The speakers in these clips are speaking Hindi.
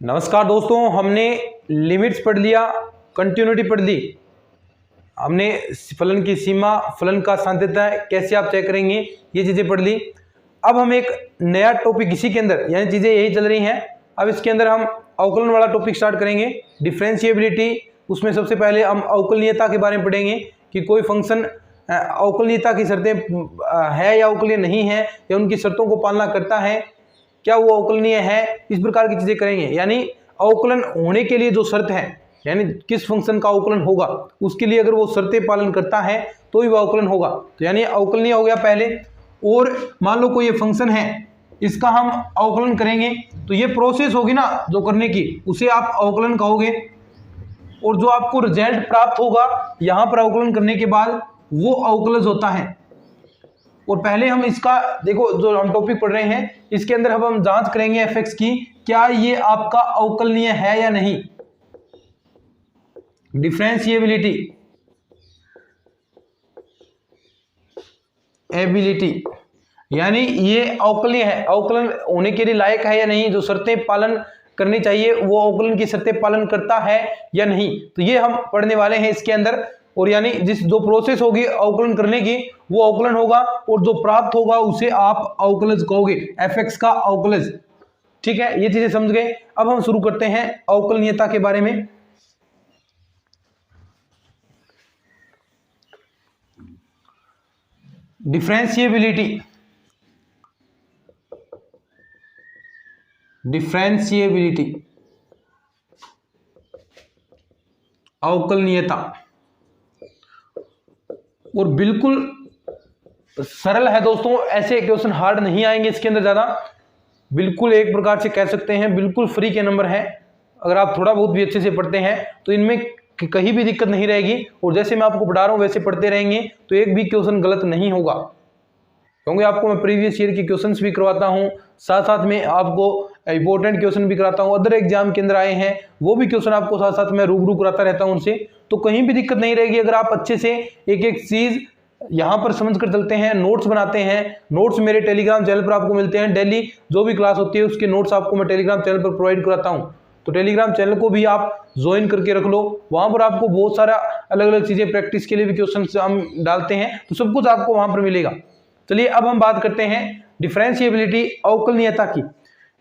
नमस्कार दोस्तों, हमने लिमिट्स पढ़ लिया, कंटिन्यूटी पढ़ ली, हमने फलन की सीमा, फलन का सांध्यता कैसे आप तय करेंगे, ये चीज़ें पढ़ ली। अब हम एक नया टॉपिक इसी के अंदर, यानी चीज़ें यही चल रही हैं, अब इसके अंदर हम अवकलन वाला टॉपिक स्टार्ट करेंगे, डिफरेंशिएबिलिटी। उसमें सबसे पहले हम अवकलनीयता के बारे में पढ़ेंगे कि कोई फंक्शन अवकलनीयता की शर्तें है या अवकलनीय नहीं है, या उनकी शर्तों को पालना करता है, क्या वो अवकलनीय है, इस प्रकार की चीजें करेंगे। यानी अवकलन होने के लिए जो शर्त है, यानी किस फंक्शन का अवकलन होगा, उसके लिए अगर वो शर्तें पालन करता है तो ही वो अवकलन होगा। तो यानी अवकलनीय हो गया पहले। और मान लो कोई ये फंक्शन है, इसका हम अवकलन करेंगे, तो ये प्रोसेस होगी ना जो करने की, उसे आप अवकलन कहोगे। और जो आपको रिजल्ट प्राप्त होगा यहां पर अवकलन करने के बाद, वो अवकलज होता है। और पहले हम इसका देखो, जो हम टॉपिक पढ़ रहे हैं इसके अंदर अब हम जांच करेंगे एफ की, क्या ये आपका अवकलनीय है या नहीं। डिफरेंशिएबिलिटी, एबिलिटी, यानी ये अवकलनीय है, अवकलन होने के लिए लायक है या नहीं, जो शर्तें पालन करनी चाहिए वो अवकलन की शर्तें पालन करता है या नहीं। तो ये हम पढ़ने वाले हैं इसके अंदर। और यानी जो प्रोसेस होगी अवकलन करने की वो अवकलन होगा, और जो प्राप्त होगा उसे आप अवकलज कहोगे, एफ का अवकलज। ठीक है, ये चीजें समझ गए। अब हम शुरू करते हैं अवकलनीयता के बारे में। डिफरेंशिएबिलिटी, डिफरेंशिएबिलिटी, अवकलनीयता, और बिल्कुल सरल है दोस्तों, ऐसे क्वेश्चन हार्ड नहीं आएंगे इसके अंदर ज्यादा, बिल्कुल एक प्रकार से कह सकते हैं बिल्कुल फ्री के नंबर हैं। अगर आप थोड़ा बहुत भी अच्छे से पढ़ते हैं तो इनमें कहीं भी दिक्कत नहीं रहेगी, और जैसे मैं आपको पढ़ा रहा हूं वैसे पढ़ते रहेंगे तो एक भी क्वेश्चन गलत नहीं होगा, क्योंकि आपको मैं प्रीवियस ईयर की क्वेश्चंस भी करवाता हूं, साथ साथ में आपको इंपॉर्टेंट क्वेश्चन भी कराता हूं, अदर एग्जाम के अंदर आए हैं वो भी क्वेश्चन आपको साथ साथ में रूबरू कराता रहता हूं उनसे, तो कहीं भी दिक्कत नहीं रहेगी अगर आप अच्छे से एक एक चीज यहां पर समझ कर चलते हैं, नोट्स बनाते हैं। नोट्स मेरे टेलीग्राम चैनल पर आपको मिलते हैं, डेली जो भी क्लास होती है उसके नोट्स आपको मैं टेलीग्राम चैनल पर प्रोवाइड कराता हूं, तो टेलीग्राम चैनल को भी आप ज्वाइन करके रख लो, वहां पर आपको बहुत सारा अलग अलग चीजें प्रैक्टिस के लिए भी क्वेश्चन हम डालते हैं, तो सब कुछ आपको वहां पर मिलेगा। चलिए अब हम बात करते हैं डिफरेंशिएबिलिटी, अवकलनीयता की।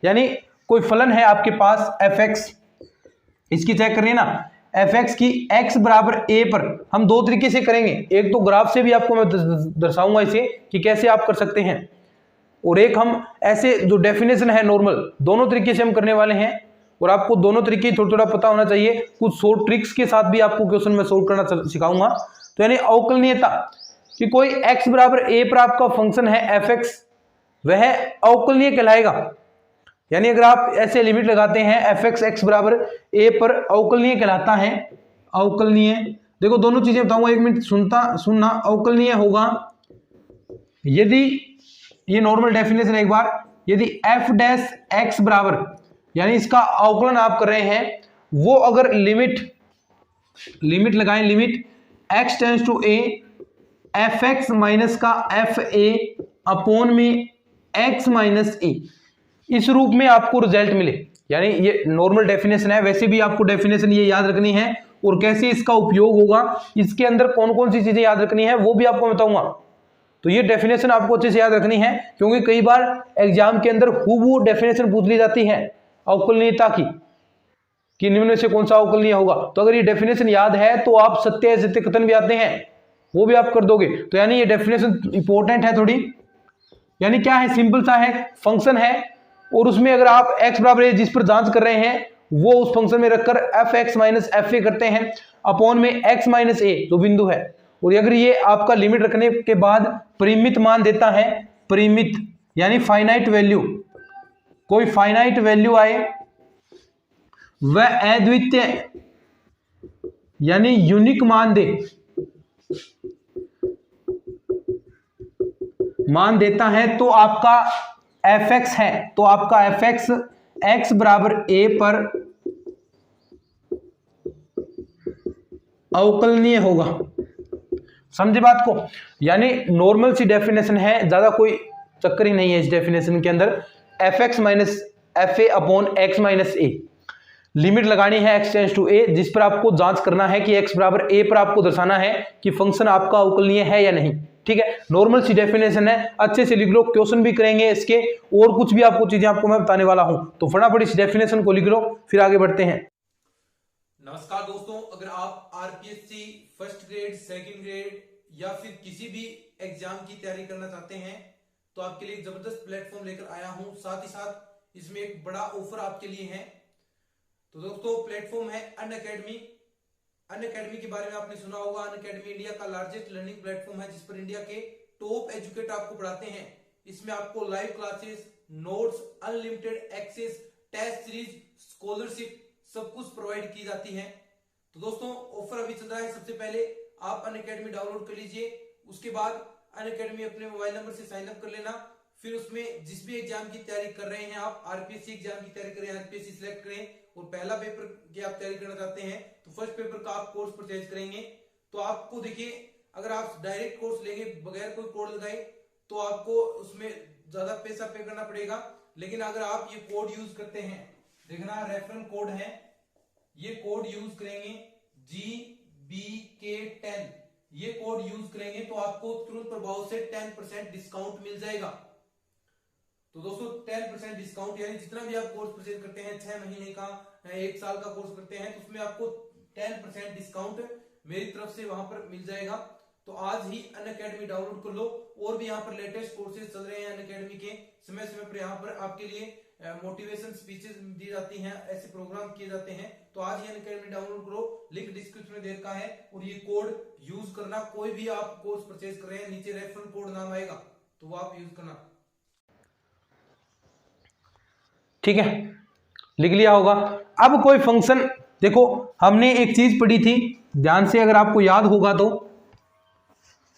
यानी कोई फलन है आपके पास f(x), इसकी चेक करिए ना, f(x) की x बराबर a पर हम दो तरीके से करेंगे, एक तो ग्राफ से भी आपको मैं दर्शाऊंगा इसे कि कैसे आप कर सकते हैं, और एक हम ऐसे जो डेफिनेशन है नॉर्मल, दोनों तरीके से हम करने वाले हैं। और आपको दोनों तरीके थोड़ा थोड़ा पता होना चाहिए, कुछ शॉर्ट ट्रिक्स के साथ भी आपको क्वेश्चन में सोल्व करना सिखाऊंगा। तो यानी अवकलनीयता कि कोई x बराबर a पर आपका फंक्शन है f(x), वह अवकलनीय कहलाएगा। यानी अगर आप ऐसे लिमिट लगाते हैं f(x) x बराबर a पर, अवकलनीय कहलाता है। अवकलनीय, देखो दोनों चीजें बताऊंगा, एक मिनट सुनना। अवकलनीय होगा यदि, ये नॉर्मल डेफिनेशन एक बार, यदि f(x) बराबर, यानी इसका अवकलन आप कर रहे हैं, वो अगर लिमिट लगाएं, limit x tends to a, f(x) minus का fa अपॉन में x माइनस a, इस रूप में आपको रिजल्ट मिले। यानी ये नॉर्मल डेफिनेशन है, वैसे भी आपको डेफिनेशन ये याद रखनी है, और कैसे इसका उपयोग होगा, इसके अंदर कौन कौन सी चीजें याद रखनी है वो भी आपको बताऊंगा। तो ये डेफिनेशन आपको अच्छे से याद रखनी है, क्योंकि कई बार एग्जाम के अंदर हूबहू डेफिनेशन पूछ ली जाती है अवकलनीयता की, कि निम्न में से कौन सा अवकलनीय होगा। तो अगर ये डेफिनेशन याद है तो आप सत्य असत्य कथन भी आते हैं वो भी आप कर दोगे। तो यानी ये डेफिनेशन इंपॉर्टेंट है थोड़ी। यानी क्या है, सिंपल सा है, फंक्शन है, और उसमें अगर आप x बराबर a जिस पर जांच कर रहे हैं वो उस फंक्शन में रखकर f(x) माइनस fa करते हैं, अपॉन में x माइनस a जो बिंदु है, और अगर ये आपका लिमिट रखने के बाद परिमित मान देता है, परिमित यानी फाइनाइट वैल्यू, कोई फाइनाइट वैल्यू आए, वह अद्वितीय यानी यूनिक मान देता है, तो आपका f(x) है, तो आपका f(x) x बराबर a पर अवकलनीय होगा। समझे बात को? यानी नॉर्मल सी डेफिनेशन है, ज्यादा कोई चक्कर ही नहीं है इस डेफिनेशन के अंदर। F X minus F A upon x minus A, limit लगानी है x टेंड्स टू a, जिस पर आपको जांच करना है कि x बराबर a पर आपको दर्शाना है कि फंक्शन आपका अवकलनीय है या नहीं। ठीक है, नॉर्मल सी डेफिनेशन है, अच्छे से लिख लो, क्वेश्चन भी करेंगे इसके, और कुछ भी आपको चीजें आपको मैं बताने वाला हूं, तो फटाफट इस डेफिनेशन को लिख लो, फिर आगे बढ़ते हैं। नमस्कार दोस्तों, अगर आप RPSC first grade, second grade या फिर किसी भी एग्जाम की तैयारी करना चाहते हैं तो आपके लिए जबरदस्त प्लेटफॉर्म लेकर आया हूं। साथ ही साथ इसमें एक बड़ा ऑफर आपके लिए है। तो दोस्तों, प्लेटफॉर्म है अनअकैडमी। अनअकैडमी के बारे में आपने सुना होगा। अनअकैडमी इंडिया का लार्जेस्ट लर्निंग प्लेटफॉर्म है, जिस पर इंडिया के टॉप एजुकेटर आपको पढ़ाते हैं। इसमें आपको live classes, notes, unlimited access, test series, scholarship सब कुछ प्रोवाइड की जाती है। तो दोस्तों, ऑफर अभी चल रहा है। सबसे पहले आप अनअकैडमी डाउनलोड कर लीजिए, उसके बाद अनअकैडमी अपने मोबाइल नंबर से साइन अप कर लेना। फिर उसमें जिस भी एग्जाम की तैयारी कर रहे हैं, आप आरपीएससी एग्जाम की तैयारी करें, आरपीएससी सिलेक्ट करें, और पहला पेपर की आप तैयारी करना चाहते हैं तो फर्स्ट पेपर का आप कोर्स परचेज करेंगे। तो आपको देखिए, अगर आप डायरेक्ट कोर्स लेंगे बगैर कोई कोड लगाए तो आपको उसमें ज्यादा पैसा पे करना पड़ेगा। लेकिन अगर आप ये कोड यूज करते हैं, देखना रेफरल कोड है, ये कोड यूज करेंगे GBK10, ये कोड यूज करेंगे तो आपको तुरंत प्रभाव से 10% डिस्काउंट मिल जाएगा। तो दोस्तों, 10% डिस्काउंट, यानी जितना भी आप कोर्स परचेज करते हैं, 6 महीने का, 1 साल का कोर्स करते हैं, तो उसमें आपको 10% डिस्काउंट मेरी तरफ से वहां पर मिल जाएगा। तो आज ही अनअकैडमी डाउनलोड कर लो। और भी यहाँ पर लेटेस्ट कोर्सेज चल रहे हैं अनअकैडमी के, समय समय पर यहाँ पर आपके लिए मोटिवेशन स्पीचेस दी जाती हैं, ऐसे प्रोग्राम किए जाते हैं। तो आज ही अनअकैडमी डाउनलोड करो, लिंक डिस्क्रिप्शन में दे रखा है, और ये कोड यूज करना। कोई भी आप कोर्स परचेज कर रहे हैं, नीचे रेफरल कोड नाम आएगा, तो वो आप यूज करना। ठीक है, लिख लिया होगा। अब कोई फंक्शन, देखो हमने एक चीज पढ़ी थी, ध्यान से अगर आपको याद होगा तो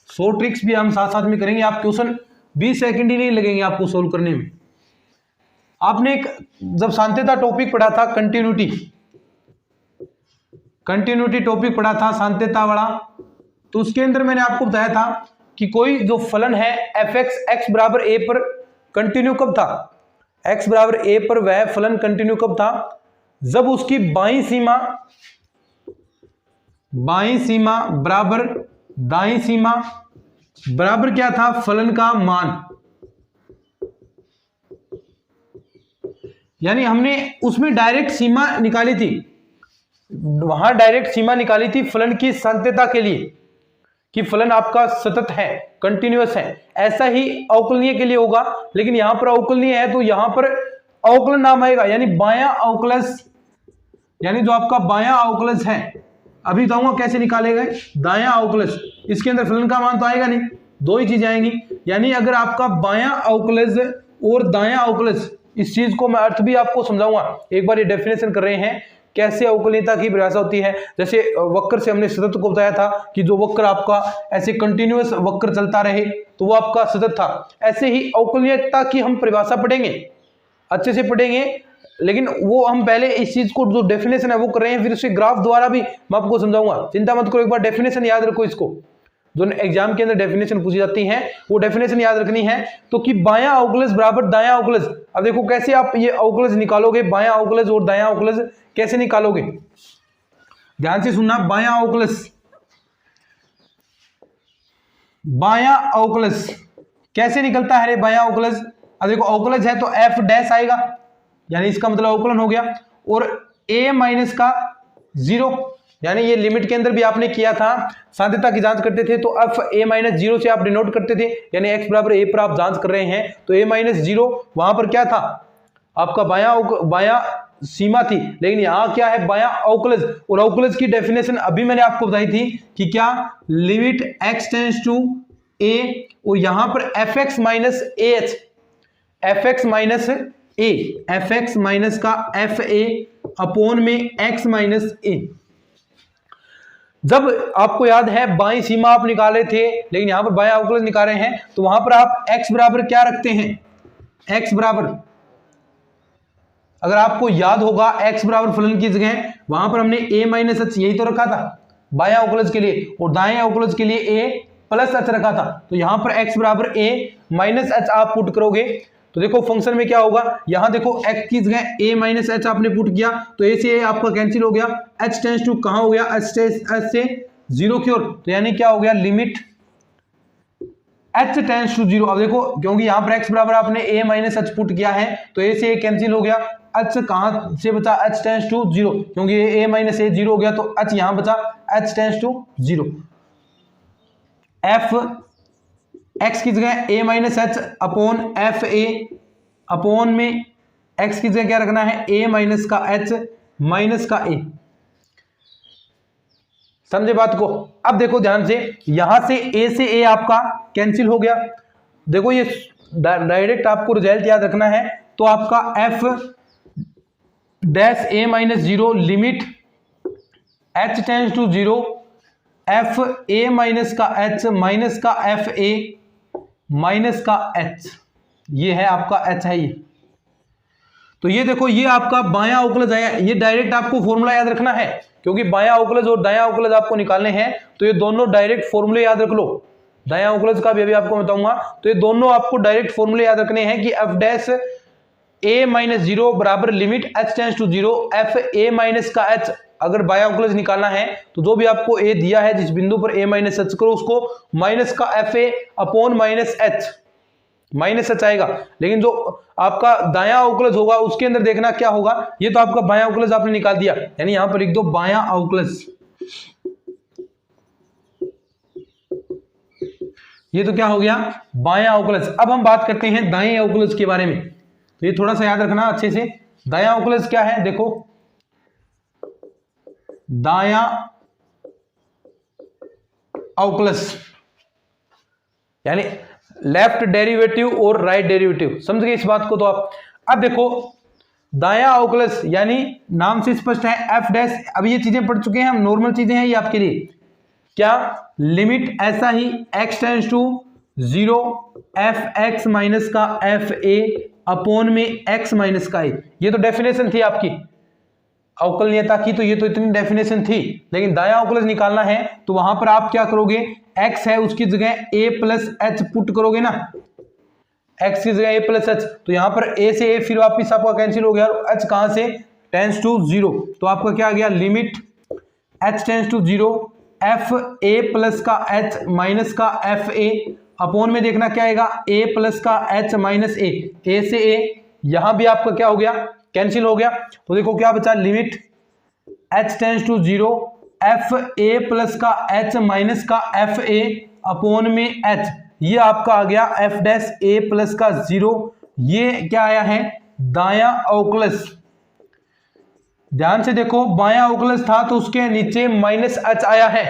100 ट्रिक्स भी हम साथ साथ में करेंगे। आप क्वेश्चन 20 सेकंड ही नहीं लगेंगे आपको सोल्व करने में। आपने एक जब सांत्यता टॉपिक पढ़ा था, कंटिन्यूटी टॉपिक पढ़ा था सांत्यता वाला, तो उसके अंदर मैंने आपको बताया था कि कोई जो फलन है fx x बराबर a पर कंटिन्यू कब था, x बराबर a पर वह फलन कंटिन्यू कब था, जब उसकी बाईं सीमा बराबर दाईं सीमा बराबर क्या था, फलन का मान। यानी हमने उसमें डायरेक्ट सीमा निकाली थी, वहां डायरेक्ट सीमा निकाली थी फलन की सांत्यता के लिए कि फलन आपका सतत है, कंटिन्यूअस है। ऐसा ही अवकलनीय के लिए होगा, लेकिन यहां पर अवकलनीय है तो यहां पर अवकलन नाम आएगा, यानी बायां अवकलज, यानी जो आपका बायां अवकलज है, अभी बताऊंगा कैसे निकालेगा दायां अवकलज। इसके अंदर फलन का मान तो आएगा नहीं, दो ही चीजें आएंगी। यानी अगर आपका बायां अवकलज और दायां अवकलज, इस चीज को मैं अर्थ भी आपको समझाऊंगा। एक बार ये डेफिनेशन कर रहे हैं कैसे अवकलनीयता की परिभाषा होती है। जैसे वक्र से हमने सतत को बताया था कि जो वक्र आपका ऐसे कंटिन्यूअस वक्र चलता रहे तो वो आपका सतत था। ऐसे ही अवकलनीयता की हम परिभाषा पढ़ेंगे, अच्छे से पढ़ेंगे, लेकिन वो हम पहले इस चीज को जो डेफिनेशन है वो कर रहे हैं, फिर उसके ग्राफ द्वारा भी मैं आपको समझाऊंगा। चिंता मत करो, एक बार डेफिनेशन याद रखो। इसको जो एग्जाम के अंदर डेफिनेशन पूछी जाती है वो डेफिनेशन याद रखनी है। तो कि बायां अवकलज बराबर दायां अवकलज। अब देखो कैसे आप ये अवकलज निकालोगे, बायां अवकलज और दायां अवकलज कैसे निकालोगे, ध्यान से सुनना। बायां अवकलज कैसे निकलता है रे बायां अवकलज। अब देखो अवकलज है तो एफ डैश आएगा, यानी इसका मतलब अवकलन हो गया, और a माइनस का 0, यानी ये लिमिट के अंदर भी आपने किया था, सांत्यता की जांच करते थे तो एफ a माइनस 0 से आप डिनोट करते थे, यानी x बराबर a पर आप जांच कर रहे हैं तो a माइनस 0 वहां पर क्या था, आपका बायां सीमा थी। लेकिन यहां क्या है, बायां अवकलज। और अवकलज की डेफिनेशन अभी मैंने आपको बताई थी कि क्या, limit x tends to a, और यहां पर fx minus ah, fx minus का fa अपॉन में x माइनस a। जब आपको याद है बाईं सीमा आप निकाले थे, लेकिन यहां पर बायां अवकलज निकाल रहे हैं, तो वहां पर आप x बराबर क्या रखते हैं, x बराबर, अगर आपको याद होगा x बराबर फलन की जगह वहां पर हमने a माइनस h यही तो रखा था बायां अवकलज के लिए, और दाएं अवकलज के लिए a प्लस h रखा था। तो यहां पर x बराबर a माइनस h आप पुट करोगे तो देखो फंक्शन में क्या होगा, यहां देखो x की जगह a माइनस एच आपने पुट किया तो a से a आपका कैंसिल हो गया, h टेंस टू कहां हो गया, h से 0 की ओर, तो यानी क्या हो गया लिमिट h टेंस टू 0। अब देखो क्योंकि यहां पर x बराबर आपने a माइनस एच पुट किया है तो a से a कैंसिल हो गया, h कहां से बचा, h टेंस टू 0, क्योंकि a माइनस a 0 हो गया तो h यहां बचा h tends to 0। f x की जगह a minus H upon F A, upon में x की जगह क्या रखना है, a माइनस का h माइनस का a। समझे बात को। अब देखो ध्यान से, यहां से a से a आपका कैंसिल हो गया, देखो ये डायरेक्ट आपको रिजल्ट याद रखना है, तो आपका f dash a minus 0 limit h tends to 0 f a minus का h माइनस का f a माइनस का h, ये है आपका h है ये। तो ये देखो ये आपका बायां अवकलज आया, ये डायरेक्ट आपको फॉर्मूला याद रखना है, क्योंकि बायां अवकलज और दायां अवकलज आपको निकालने हैं, तो ये दोनों डायरेक्ट फॉर्मूले याद रख लो। दायां अवकलज का भी अभी आपको बताऊंगा, तो ये दोनों आपको डायरेक्ट फॉर्मूले याद रखने हैं कि f डैश a माइनस 0 बराबर limit h tends to 0 f a minus का h। अगर बायां अवकलज निकालना है तो जो भी आपको a दिया है, जिस बिंदु पर a माइनस h करो उसको माइनस का F A upon minus h, minus h आएगा। लेकिन जो आपका दायां अवकलज होगा उसके अंदर देखना क्या होगा, ये तो आपका बायां अवकलज आपने निकाल दिया, यानी यहां पर लिख दो बायां अवकलज, ये तो क्या हो गया बायां अवकलज। अब हम बात करते हैं दाएं अवकलज के बारे में, तो ये थोड़ा सा याद रखना अच्छे से। दायां अवकलज क्या है, देखो दायां अवकलज यानी लेफ्ट डेरिवेटिव और राइट डेरिवेटिव, समझ गए इस बात को। तो आप अब देखो दायां अवकलज यानी नाम से स्पष्ट है f डैश, अब ये चीजें पढ़ चुके हैं हम, नॉर्मल चीजें हैं ये आपके लिए, क्या लिमिट ऐसा ही x tends to 0 F X minus का एफ ए अपॉन में x माइनस का a, ये तो डेफिनेशन थी आपकी अवकलनीयता की, तो ये तो इतनी डेफिनेशन थी। लेकिन दायां अवकलज निकालना है तो वहां पर आप क्या करोगे, x है उसकी जगह a प्लस एच पुट करोगे ना, x की जगह a प्लस एच, तो यहां पर a से a फिर वापिस आपका कैंसिल हो गया, और h कहां से टेंस टू 0, तो आपका क्या आ गया limit h tends to 0 f a plus का h माइनस का एफ a अपॉन में देखना क्या आएगा a प्लस का h माइनस a से a, यहां भी आपका क्या हो गया कैंसिल हो गया, तो देखो क्या बचा limit h tends to 0 f a plus का h माइनस का एफ a अपॉन में h, ये आपका आ गया f डैश a प्लस का 0, ये क्या आया है दायां अवकलज। ध्यान से देखो बायां अवकलज था तो उसके नीचे माइनस h आया है,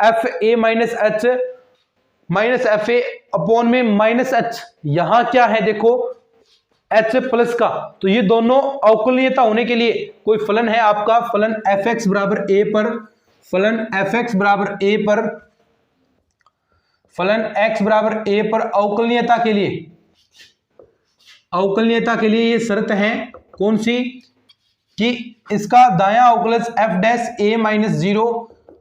F a minus h minus F A upon में माइनस h, यहां क्या है देखो h प्लस का, तो ये दोनों अवकलनीयता होने के लिए कोई फलन है आपका, फलन एफ एक्स बराबर a पर, फलन एफ एक्स बराबर a पर, फलन x बराबर a पर अवकलनीयता के लिए, अवकलनीयता के लिए ये शर्त है कौन सी, कि इसका दायां अवकलज f डैश a माइनस 0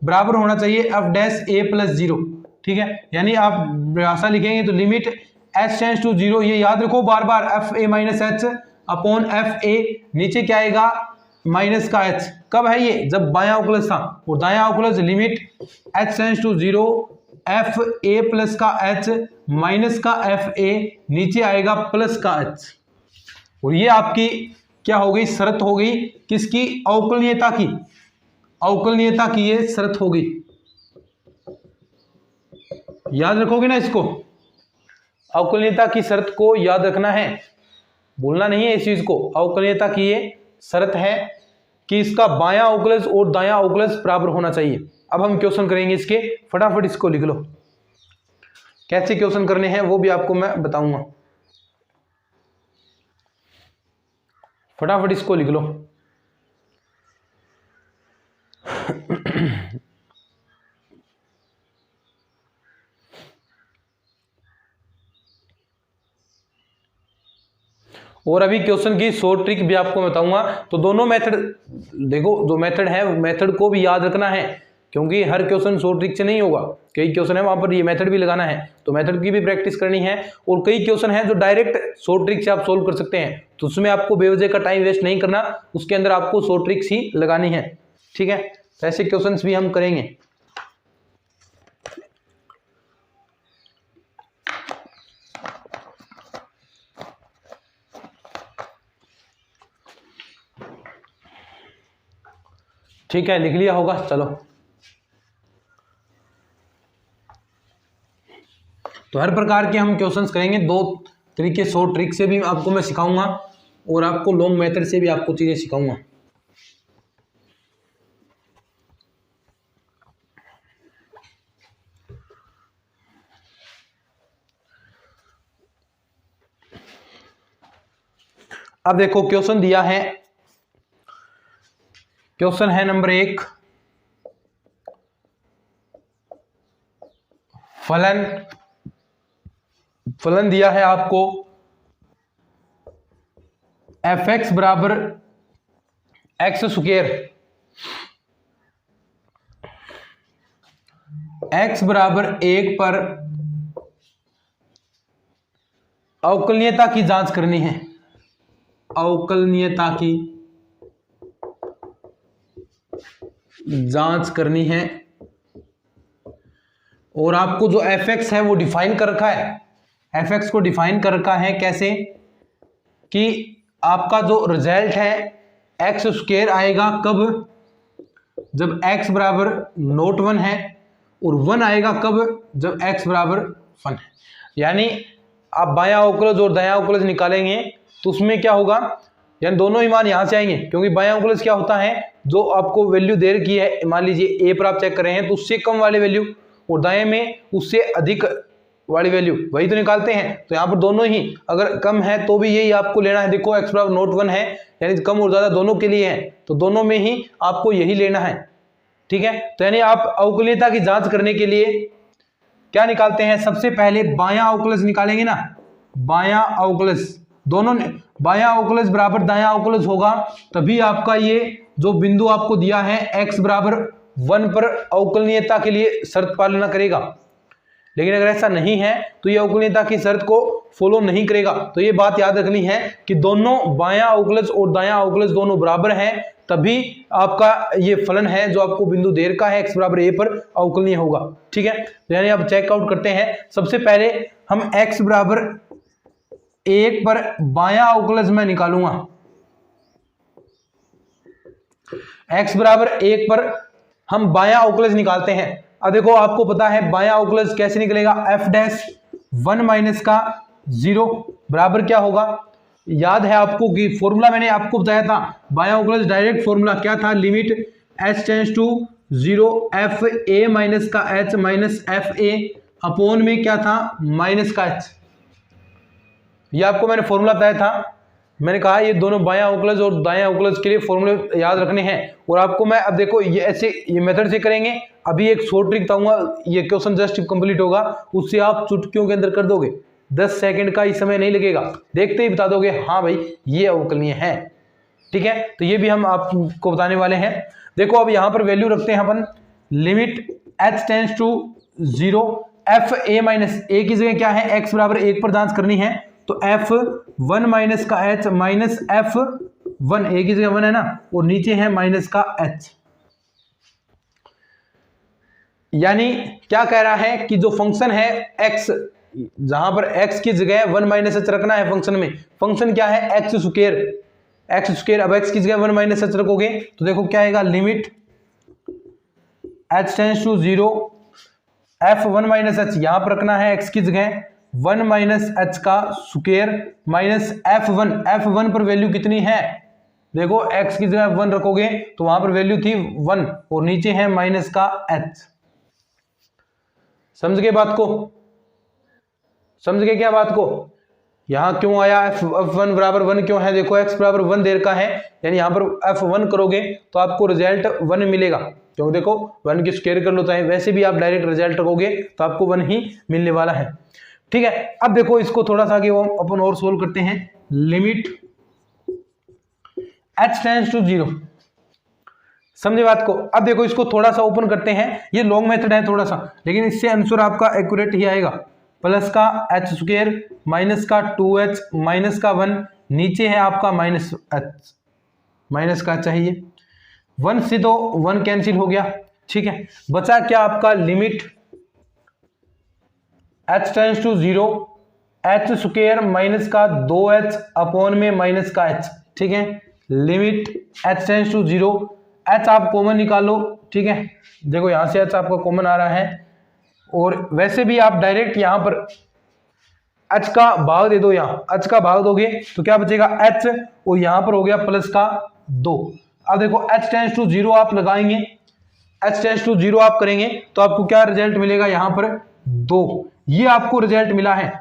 बराबर होना चाहिए f डैश a प्लस 0, ठीक है। यानी आप भाषा लिखेंगे तो लिमिट h टेंस टू 0, ये याद रखो बार बार f a minus H upon F a, नीचे क्या आएगा माइनस का h, कब है ये जब बायां अवकलज था, और दायां अवकलज limit h tends to 0 f a plus का h माइनस का एफ ए, नीचे आएगा प्लस का h, और ये आपकी क्या हो गई शर्त हो गई किसकी, अवकलनीयता की, अवकलनीयता की ये शर्त हो गई, याद रखोगे ना इसको, अवकलनीयता की शर्त को याद रखना है, भूलना नहीं है इस चीज को। अवकलनीयता की ये शर्त है कि इसका बायां अवकलज और दायां अवकलज बराबर होना चाहिए। अब हम क्वेश्चन करेंगे इसके, फटाफट इसको लिख लो, कैसे क्वेश्चन करने हैं वो भी आपको मैं बताऊंगा, फटाफट इसको लिख लो। और अभी क्वेश्चन की शॉर्ट ट्रिक भी आपको बताऊंगा। तो दोनों मेथड देखो, जो मेथड है मेथड को भी याद रखना है, क्योंकि हर क्वेश्चन शॉर्ट ट्रिक से नहीं होगा, कई क्वेश्चन है वहां पर ये मेथड भी लगाना है, तो मेथड की भी प्रैक्टिस करनी है। और कई क्वेश्चन है जो डायरेक्ट शॉर्ट ट्रिक से आप सोल्व कर सकते हैं, तो उसमें आपको बेवजह का टाइम वेस्ट नहीं करना, उसके अंदर आपको शॉर्ट ट्रिक्स ही लगानी है। ठीक है, तो ऐसे क्वेश्चन भी हम करेंगे। ठीक है, लिख लिया होगा। चलो, तो हर प्रकार के हम क्वेश्चंस करेंगे, 2 तरीके शॉर्ट ट्रिक से भी आपको मैं सिखाऊंगा और आपको लॉन्ग मेथड से भी आपको चीजें सिखाऊंगा। अब देखो क्वेश्चन दिया है, क्वेश्चन है नंबर 1, फलन दिया है आपको fx बराबर एक्स स्क्वायर, x बराबर 1 पर अवकलनीयता की जांच करनी है, अवकलनीयता की जांच करनी है। और आपको जो fx है वो डिफाइन कर रखा है, fx को डिफाइन कर रखा है कैसे कि आपका जो रिजल्ट है एक्स स्क्वायर आएगा कब, जब x बराबर नॉट 1 है, और 1 आएगा कब, जब x बराबर 1 है। यानी आप बायां अवकलज और दायां अवकलज निकालेंगे तो उसमें क्या होगा, यानी दोनों ही मान यहां से आएंगे, क्योंकि बायां अवकलज क्या होता है, जो आपको वैल्यू दे रखी है, मान लीजिए a पर आप चेक कर रहे हैं तो उससे कम वाले वैल्यू, और दाएं में उससे अधिक वाली वैल्यू, वही तो निकालते हैं। तो यहाँ पर दोनों ही अगर कम है तो भी यही आपको लेना है। देखो x बराबर नॉट 1 है, यानी कम और ज्यादा दोनों के लिए है, तो दोनों में ही आपको यही लेना है। ठीक है, तो यानी आप अवकलनीयता की जांच करने के लिए क्या निकालते हैं, सबसे पहले बायां अवकलज निकालेंगे ना, बायां अवकलज, दोनों बायां अवकलज बराबर दायां अवकलज होगा, तभी आपका ये जो बिंदु आपको दिया है x बराबर 1 पर अवकलनीयता के लिए शर्त पालना करेगा। लेकिन अगर ऐसा नहीं है तो ये अवकलनीयता की शर्त को फॉलो नहीं करेगा। तो ये बात याद रखनी है कि दोनों बायां अवकलज और दायां अवकलज दोनों बराबर हैं, तभी आपका ये फलन है जो आपको बिंदु दे रखा है x बराबर a पर अवकलनीय होगा। ठीक है, तो यानी अब चेकआउट करते हैं। सबसे पहले हम x बराबर 1 पर बायां अवकलज में निकालूंगा, x बराबर 1 पर हम बायां अवकलज निकालते हैं। अब देखो आपको पता है बायां अवकलज कैसे निकलेगा, f डैश 1 माइनस का 0 बराबर क्या होगा, याद है आपको कि फॉर्मूला मैंने आपको बताया था, बायां अवकलज डायरेक्ट फॉर्मूला क्या था, limit h tends to 0 f a minus का h minus f a upon में क्या था, माइनस का h। ये आपको मैंने फॉर्मूला बताया था, मैंने कहा ये दोनों बायां अवकलज और दायां अवकलज के लिए फॉर्मूले याद रखने हैं। और आपको मैं अब देखो ये ऐसे ये मेथड से करेंगे। अभी एक शॉर्ट ट्रिक बताऊंगा, ये क्वेश्चन जस्ट कंप्लीट होगा, उससे आप चुटकियों के अंदर कर दोगे, 10 सेकंड का ही समय नहीं लगेगा, देखते ही बता दोगे हाँ भाई ये अवकलनीय है। ठीक है, तो ये भी हम आपको बताने वाले हैं। देखो अब यहाँ पर वैल्यू रखते हैं अपन, limit h tends to 0 f a माइनस a की जगह क्या है, x बराबर 1 पर जांच करनी है, तो f1 माइनस का h माइनस f1, a की जगह 1 है ना, और नीचे है माइनस का h। यानी क्या कह रहा है कि जो फंक्शन है x, जहां पर x की जगह 1 माइनस h रखना है फंक्शन में, फंक्शन क्या है एक्स स्क्वायर, अब x की जगह 1 माइनस h रखोगे तो देखो क्या आएगा, limit h tends to 0 f1 minus h, यहां पर रखना है x की जगह 1 माइनस h का स्क्वायर माइनस f1 पर वैल्यू कितनी है, देखो x की जगह 1 रखोगे तो वहां पर वैल्यू थी 1 और नीचे है माइनस का h। समझ गए बात को, समझ गए क्या बात को, यहां क्यों आया f1 बराबर 1 क्यों है, देखो x बराबर 1 देर का है, यानी यहां पर f1 करोगे तो आपको रिजल्ट 1 मिलेगा, क्योंकि देखो 1 की स्क्वायर कर लो, चाहे वैसे भी आप डायरेक्ट रिजल्ट रखोगे तो आपको 1 ही मिलने वाला है। ठीक है, अब देखो इसको थोड़ा सा आगे वो अपन और सोल्व करते हैं, लिमिट h टेंड्स टू 0, समझे बात को। अब देखो इसको थोड़ा सा ओपन करते हैं, ये लॉन्ग मेथड है थोड़ा सा, लेकिन इससे आंसर आपका एक्यूरेट ही आएगा। प्लस का एच स्क्वायर माइनस का 2h माइनस का 1, नीचे है आपका माइनस एच, माइनस का चाहिए 1 से तो 1 कैंसिल हो गया, ठीक है। बचा क्या आपका limit h tends to 0 h square minus का 2h अपॉन में माइनस का h, ठीक है। Limit h tends to 0, h आप कॉमन निकालो, ठीक है। देखो यहां से h आपका कॉमन आ रहा है, और वैसे भी आप डायरेक्ट यहां पर h का भाग दे दो, यहां h का भाग दोगे तो क्या बचेगा h, और यहां पर हो गया प्लस का 2। अब देखो h टेंड्स टू 0 आप लगाएंगे, h टेंड्स टू 0 आप करेंगे तो आपको क्या रिजल्ट मिलेगा, यहां पर 2, ये आपको रिजल्ट मिला है।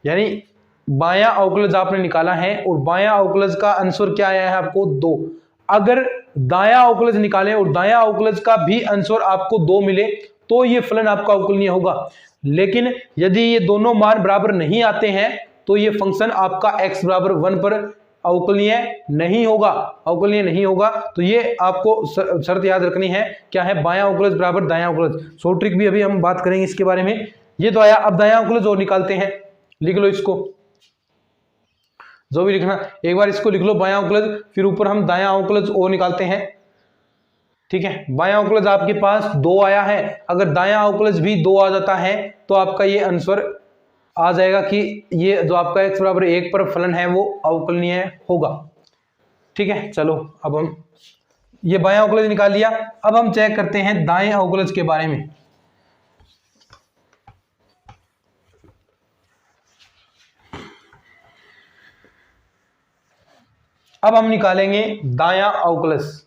यानी बायां अवकलज आपने निकाला है और बायां अवकलज का आंसर क्या आया है आपको 2। अगर दायां अवकलज निकालें और दायां अवकलज का भी आंसर आपको 2 मिले तो ये फलन आपका अवकलनीय होगा। लेकिन यदि ये दोनों मान बराबर नहीं आते हैं तो ये फंक्शन आपका x बराबर 1 पर अवकलनीय नहीं होगा, अवकलनीय नहीं होगा। तो ये आपको शर्त याद रखनी है, क्या है, बायां अवकलज बराबर दायां अवकलज। शॉर्ट ट्रिक भी अभी हम बात करेंगे इसके बारे में। ये तो आया, अब दायां अवकलज और निकालते हैं, लिख लो इसको, जो भी लिखना एक बार इसको लिख लो बायां अवकलज, फिर ऊपर हम दायां अवकलज और निकालते हैं, ठीक है। बायां अवकलज आपके पास 2 आया है, अगर दायां अवकलज भी 2 आ जाता है तो आपका ये आंसर आ जाएगा कि ये जो आपका x बराबर 1 पर फलन है वो अवकलनीय होगा, ठीक है। चलो अब हम ये बायां अवकलज निकाल लिया, अब हम चेक करते हैं दाएं अवकलज के बारे में। अब हम निकालेंगे दायां अवकलज।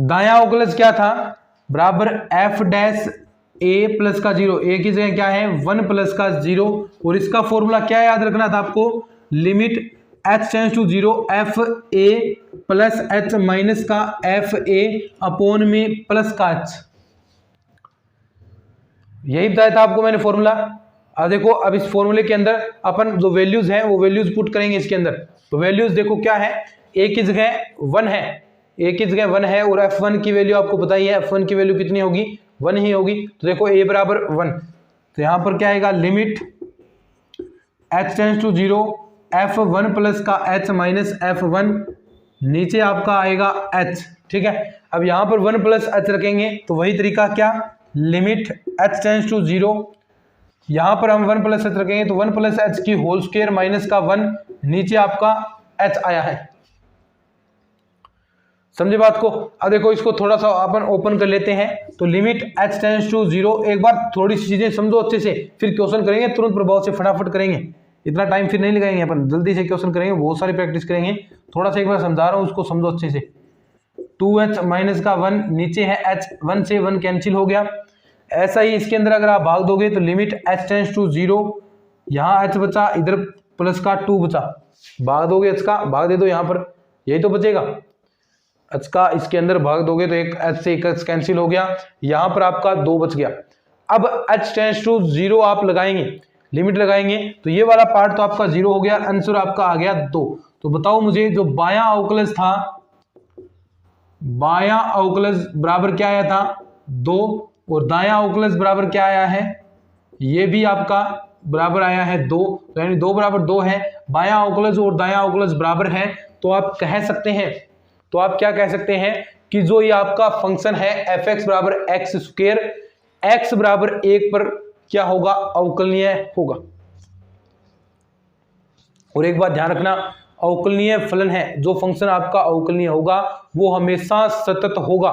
दायां अवकलज क्या था, बराबर f डैश a प्लस का 0, a की जगह क्या है 1 प्लस का 0, और इसका फॉर्मूला क्या याद रखना था आपको, limit h tends to 0 f a plus h minus का f a अपॉन में प्लस का h, यही बताया था आपको मैंने फॉर्मूला। अब देखो, अब इस फॉर्मूले के अंदर अपन जो वैल्यूज हैं वो वैल्यूज पुट करेंगे इसके अंदर। तो वैल्यूज देखो क्या है, a की जगह 1 है, a की जगह 1 है, और f1 की वैल्यू आपको पता ही है, f1 की वैल्यू कितनी होगी 1 ही होगी। तो देखो a बराबर 1, तो यहां पर क्या आएगा, limit h tends to 0 f1 plus का h माइनस f1, नीचे आपका आएगा h, ठीक है। अब यहां पर 1 प्लस h रखेंगे तो वही तरीका, क्या, लिमिट h टेंड्स टू 0, यहां पर हम 1 प्लस h रखेंगे तो 1 प्लस h की होल स्क्वायर माइनस का 1, नीचे आपका h आया है, समझे बात को। अब देखो इसको थोड़ा सा अपन ओपन कर लेते हैं, तो लिमिट h टेंड्स टू 0, एक बार थोड़ी सी चीजें समझो अच्छे से, फिर क्वेश्चन करेंगे तुरंत प्रभाव से, फटाफट करेंगे, इतना टाइम फिर नहीं लगाएंगे अपन, जल्दी से क्वेश्चन करेंगे, बहुत सारी प्रैक्टिस करेंगे। थोड़ा सा एक बार समझा रहा हूं, उसको समझो अच्छे से। 2h माइनस का 1, नीचे है h, 1 से 1 कैंसिल हो गया। ऐसा ही इसके अंदर अगर आप भाग दोगे तो लिमिट h टेंड्स टू 0, यहाँ h बचा, इधर प्लस का 2 बचा, भाग दोगे h का, भाग दे दो यहाँ पर, यही तो बचेगा h का, इसके अंदर भाग दोगे तो एक h से एक h कैंसिल हो गया, यहाँ पर आपका 2 बच गया। अब h टेंड्स टू 0 आप लगाएंगे, लिमिट लगाएंगे तो ये वाला पार्ट तो आपका 0 हो गया, आंसर आपका आ गया 2। तो बताओ मुझे, जो बायां अवकलज था, बायां अवकलज बराबर क्या आया था 2, और दायां अवकलज बराबर क्या आया है, ये भी आपका बराबर आया है 2, तो यानी 2 बराबर 2 है। बायां अवकलज और दायां अवकलज बराबर है, तो आप कह सकते हैं, तो आप क्या कह सकते हैं कि जो ये आपका फंक्शन है f(x) बराबर एक्स स्क्वायर, x बराबर 1 पर क्या होगा, अवकलनीय होगा। और एक बात ध्यान रखना, अवकलनीय फलन है, जो फंक्शन आपका अवकलनीय होगा वो हमेशा सतत होगा,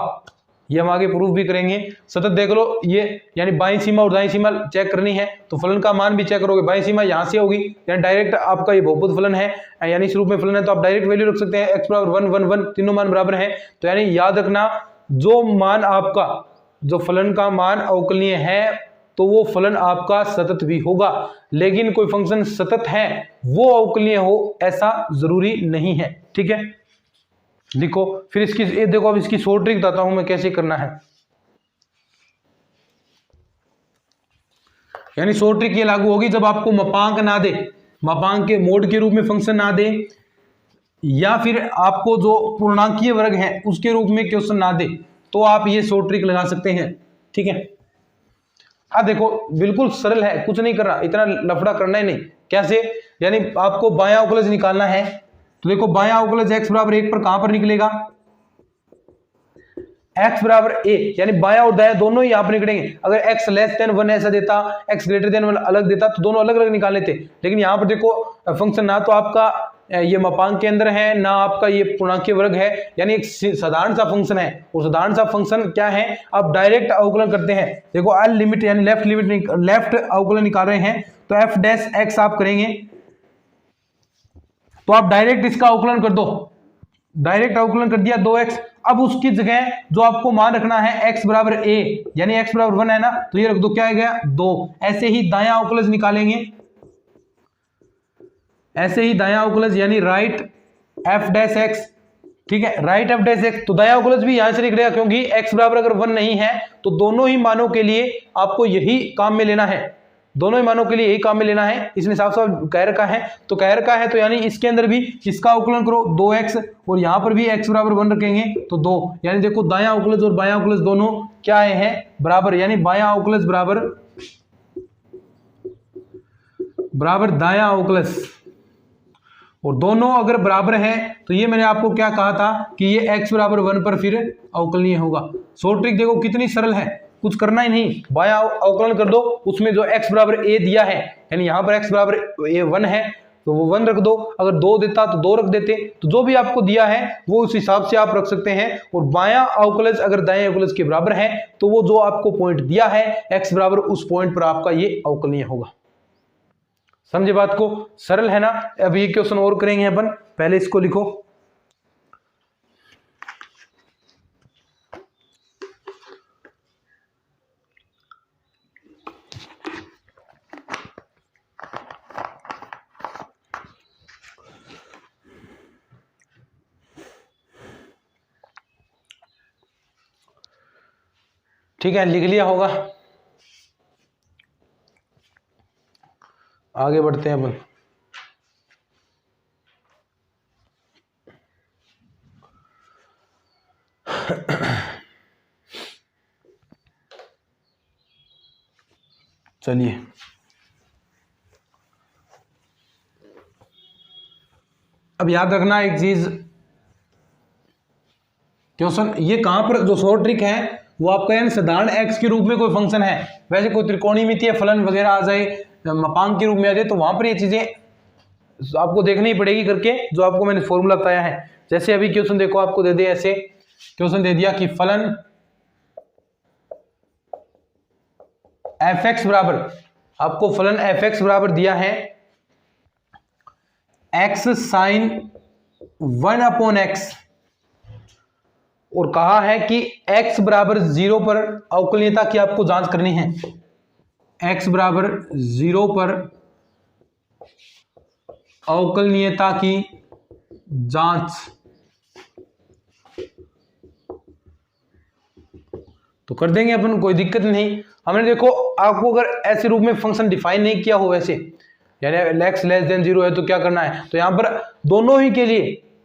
ये हम आगे प्रूफ भी करेंगे। सतत देख लो, ये यानी बाईं सीमा और दाईं सीमा चेक करनी है तो फलन का मान भी चेक करोगे, बाईं सीमा यहाँ से होगी, यानी डायरेक्ट आपका ये बहुपद फलन है, यानी इस रूप में फलन है, तो आप डायरेक्ट वैल्यू रख सकते हैं, x बराबर 1 1 1, तीनों मान बराबर है। तो यानी याद रखना, जो मान आपका, जो फलन का मान अवकलनीय है तो वो फलन आपका सतत भी होगा, लेकिन कोई फंक्शन सतत है वो अवकलनीय हो ऐसा जरूरी नहीं है, ठीक है। लिखो फिर इसकी, ये देखो अब इसकी शॉर्ट ट्रिक बताता हूं मैं कैसे करना है। यानी शॉर्ट ट्रिक ये लागू होगी जब आपको मापांक ना दे, मापांक के मोड के रूप में फंक्शन ना दे, या फिर आपको जो पूर्णांकीय वर्ग है उसके रूप में क्वेश्चन ना दे, तो आप ये शॉर्ट ट्रिक लगा सकते हैं। ठीक है, अब देखो बिल्कुल सरल है, कुछ नहीं कर रहा, इतना लफड़ा करना ही नहीं। कैसे, यानी आपको बायां अवकलज निकालना है, तो देखो बायां अवकलज x बराबर 1 पर कहां पर निकलेगा, x बराबर a, यानी बायां और दायां दोनों ही यहां पर निकलेंगे। अगर x लेस देन 1 ऐसा देता, x ग्रेटर देन 1 अलग देता, तो दोनों अलग अलग निकाल लेते। लेकिन यहां पर देखो फंक्शन ना तो आपका ये मापांक के अंदर है, ना आपका ये पूर्णांकीय वर्ग है, यानी एक साधारण सा फंक्शन है। और साधारण सा फंक्शन क्या है, आप डायरेक्ट अवकलन करते हैं। देखो अल लिमिट यानी लेफ्ट अवकलन निकाल रहे हैं, तो f डैश x आप करेंगे, तो आप डायरेक्ट इसका अवकलन कर दो, डायरेक्ट अवकलन कर दिया 2x। अब उसकी जगह जो आपको मान रखना है x बराबर a, यानी x बराबर 1 है ना, तो ये रख दो, क्या आ गया 2। ऐसे ही दायां अवकलज निकालेंगे, ऐसे ही दायां अवकलज यानी राइट f डैश x। ठीक है, राइट f डैश x, तो दायां अवकलज भी यहां से निकलेगा, क्योंकि x बराबर अगर 1 नहीं है तो दोनों ही मानों के लिए आपको यही काम में लेना है, दोनों ही मानों के लिए यही काम में लेना है। इसमें साफ साफ कह रखा है, तो कह रखा है तो यानी इसके अंदर भी इसका अवकलन करो 2x, और यहां पर भी x बराबर 1 रखेंगे तो 2। यानी देखो दायां अवकलज और बायां अवकलज दोनों क्या आए हैं, बराबर, यानी बायां अवकलज बराबर दायां अवकलज, और दोनों अगर बराबर है तो ये मैंने आपको क्या कहा था कि ये x बराबर 1 पर फिर अवकलनीय होगा। शॉर्ट ट्रिक देखो कितनी सरल है, कुछ करना ही नहीं, बायां अवकलन कर दो, उसमें जो x बराबर a दिया है, यानी यहां पर x बराबर a 1 है तो वो 1 रख दो, अगर 2 देता तो 2 रख देते, तो जो भी आपको दिया है वो उस हिसाब से आप रख सकते हैं। और बायां अवकलज अगर दाएं अवकलज के बराबर है तो वो जो आपको पॉइंट दिया है x बराबर, उस पॉइंट पर आपका ये अवकलनीय होगा। समझे बात को, सरल है ना। अब ये क्वेश्चन और करेंगे अपन, पहले इसको लिखो। ठीक है, लिख लिया होगा, आगे बढ़ते हैं अपन। चलिए, अब याद रखना एक चीज, क्वेश्चन ये कहां पर जो शॉर्ट ट्रिक है वो आपका यानी साधारण x के रूप में कोई फंक्शन है, वैसे कोई त्रिकोणमितीय फलन वगैरह आ जाए, मापांक के रूप में आ जाए, तो वहां पर ये चीजें आपको देखनी ही पड़ेगी करके, जो आपको मैंने फॉर्मूला बताया है। जैसे अभी क्वेश्चन देखो आपको दे दिया, ऐसे क्वेश्चन दे दिया कि फलन fx बराबर, आपको फलन fx बराबर दिया है x साइन 1/x, और कहा है कि x बराबर 0 पर अवकलनीयता की आपको जांच करनी है, x बराबर 0 पर अवकलनीयता की जांच। तो कर देंगे अपन, कोई दिक्कत नहीं। हमने देखो आपको अगर ऐसे रूप में फंक्शन डिफाइन नहीं किया हो, वैसे यानी x लेस देन 0 है तो क्या करना है, तो यहां पर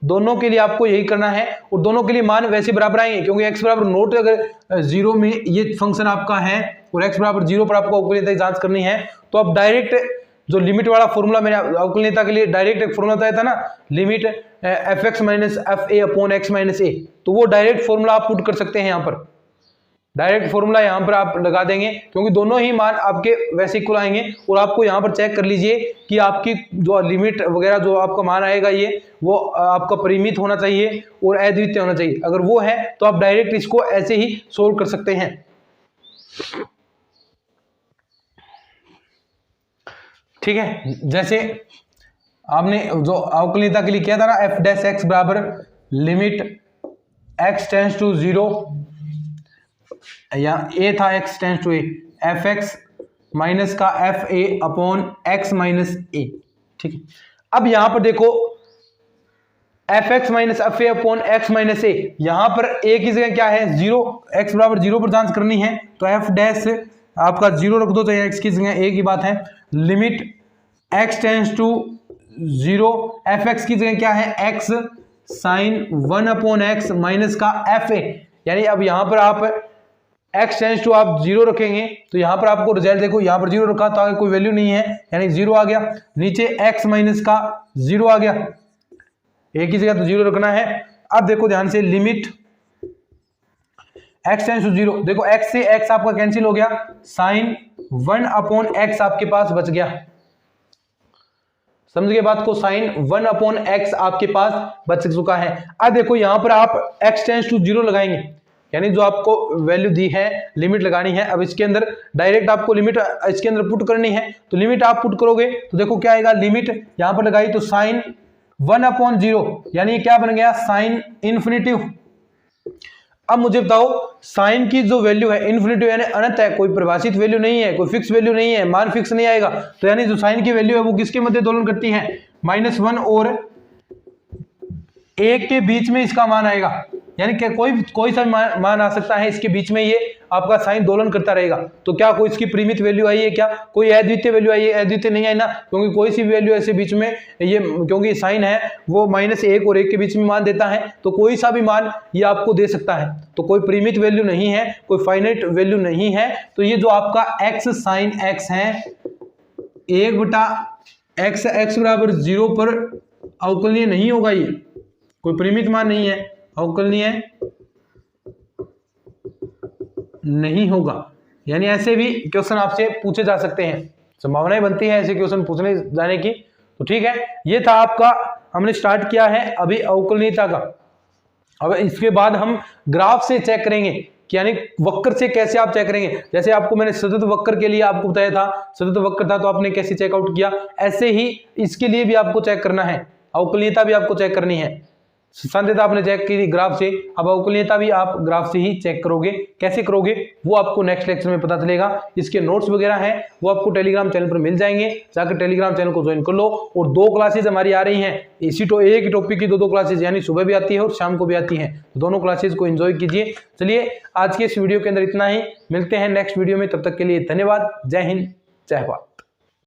दोनों के लिए आपको यही करना है, और दोनों के लिए मान वैसे बराबर आएंगे, क्योंकि x बराबर नोट अगर 0 में ये फंक्शन आपका है और x बराबर 0 पर आपको अवकलनीयता की जांच करनी है, तो आप डायरेक्ट जो लिमिट वाला फॉर्मूला मैंने अवकलनीयता के लिए डायरेक्ट एक फॉर्मूला बताया था ना, limit fx minus fa upon x minus a, तो वो डायरेक्ट फॉर्मूला आप पुट कर सकते हैं। यहाँ पर डायरेक्ट फॉर्मूला यहाँ पर आप लगा देंगे, क्योंकि दोनों ही मान आपके वैसे इक्वल आएंगे। और आपको यहाँ पर चेक कर लीजिए कि आपकी जो लिमिट वगैरह जो आपका मान आएगा ये वो आपका परिमित होना चाहिए और अद्वितीय होना चाहिए। अगर वो है तो आप डायरेक्ट इसको ऐसे ही सोल्व कर सकते हैं। ठीक है, जैसे आपने जो अवकलनीयता के लिए किया था ना, f डैश x बराबर लिमिट x टेंड्स टू 0, या a था x tends to a, fx minus का fa upon x minus a। ठीक है, अब यहां पर देखो fx minus fa upon x minus a, यहां पर a की जगह क्या है 0, x बराबर 0 पर जांच करनी है, तो f डैश आपका 0 रख दो चाहे x की जगह, एक ही बात है। Limit x tends to 0, fx की जगह क्या है, x साइन 1/x माइनस का fa, यानी अब यहां पर आप x टेंड्स टू आप 0 रखेंगे तो यहां पर आपको रिजल्ट देखो, यहां पर 0 रखा तो आगे कोई वैल्यू नहीं है यानी 0 आ गया, नीचे x माइनस का 0 आ गया, एक ही जगह तो 0 रखना है। अब देखो ध्यान से, लिमिट x टेंड्स टू 0, देखो x से x आपका कैंसिल हो गया, साइन 1/x आपके पास बच गया, समझ गए बात को, साइन 1/x आपके पास बच चुका है। अब देखो यहां पर आप x टेंड्स टू 0 लगाएंगे, यानी जो आपको वैल्यू दी है लिमिट लगानी है, अब इसके अंदर डायरेक्ट आपको लिमिट इसके अंदर पुट करनी है, तो लिमिट आप पुट करोगे तो देखो क्या आएगा, लिमिट यहां पर लगाई तो साइन 1/0, यानी क्या बन गया, साइन इन्फिनिटिव। अब मुझे बताओ साइन की जो वैल्यू है इन्फिनिटिव यानी अनंत है, कोई परिभाषित वैल्यू नहीं है, कोई फिक्स वैल्यू नहीं है, मान फिक्स नहीं आएगा, तो यानी जो साइन की वैल्यू है वो किसके मध्य दोलन करती है, -1 और 1 के बीच में इसका मान आएगा, यानी कि कोई सा मान आ सकता है इसके बीच में, ये आपका साइन दोलन करता रहेगा। तो क्या कोई इसकी परिमित वैल्यू आई है, क्या कोई अद्वितीय वैल्यू आई है, अद्वितीय नहीं आई ना, क्योंकि कोई सी वैल्यू ऐसे बीच में ये, क्योंकि साइन है वो -1 और 1 के बीच में मान देता है, तो कोई सा भी मान ये आपको दे सकता है, तो कोई परिमित वैल्यू नहीं है, कोई फाइनाइट वैल्यू नहीं है। तो ये जो आपका x साइन x है 1/x, x बराबर 0 पर अवकलनीय नहीं होगा, ये कोई परिमित मान नहीं है, अवकलनीय नहीं होगा, यानी ऐसे भी क्वेश्चन आपसे पूछे जा सकते हैं, संभावनाएं बनती है ऐसे क्वेश्चन पूछने जाने की। तो ठीक है, ये था आपका, हमने स्टार्ट किया है अभी अवकलनीयता का। अब इसके बाद हम ग्राफ से चेक करेंगे कि यानी वक्र से कैसे आप चेक करेंगे, जैसे आपको मैंने सतत वक्र के लिए आपको बताया था, सतत वक्र था तो आपने कैसे चेकआउट किया, ऐसे ही इसके लिए भी आपको चेक करना है, अवकलनीयता भी आपको चेक करनी है। सांद्रता आपने चेक की ग्राफ से, अब अवकलनीयता भी आप ग्राफ से ही चेक करोगे, कैसे करोगे वो आपको नेक्स्ट लेक्चर में पता चलेगा। इसके नोट्स वगैरह हैं वो आपको टेलीग्राम चैनल पर मिल जाएंगे, जाकर टेलीग्राम चैनल को ज्वाइन कर लो। और 2 क्लासेज हमारी आ रही हैं, एक ही टॉपिक की 2 क्लासेज, यानी सुबह भी आती है और शाम को भी आती है, तो दोनों क्लासेज को एंजॉय कीजिए। चलिए आज के इस वीडियो के अंदर इतना ही, मिलते हैं नेक्स्ट वीडियो में, तब तक के लिए धन्यवाद, जय हिंद, जय भारत।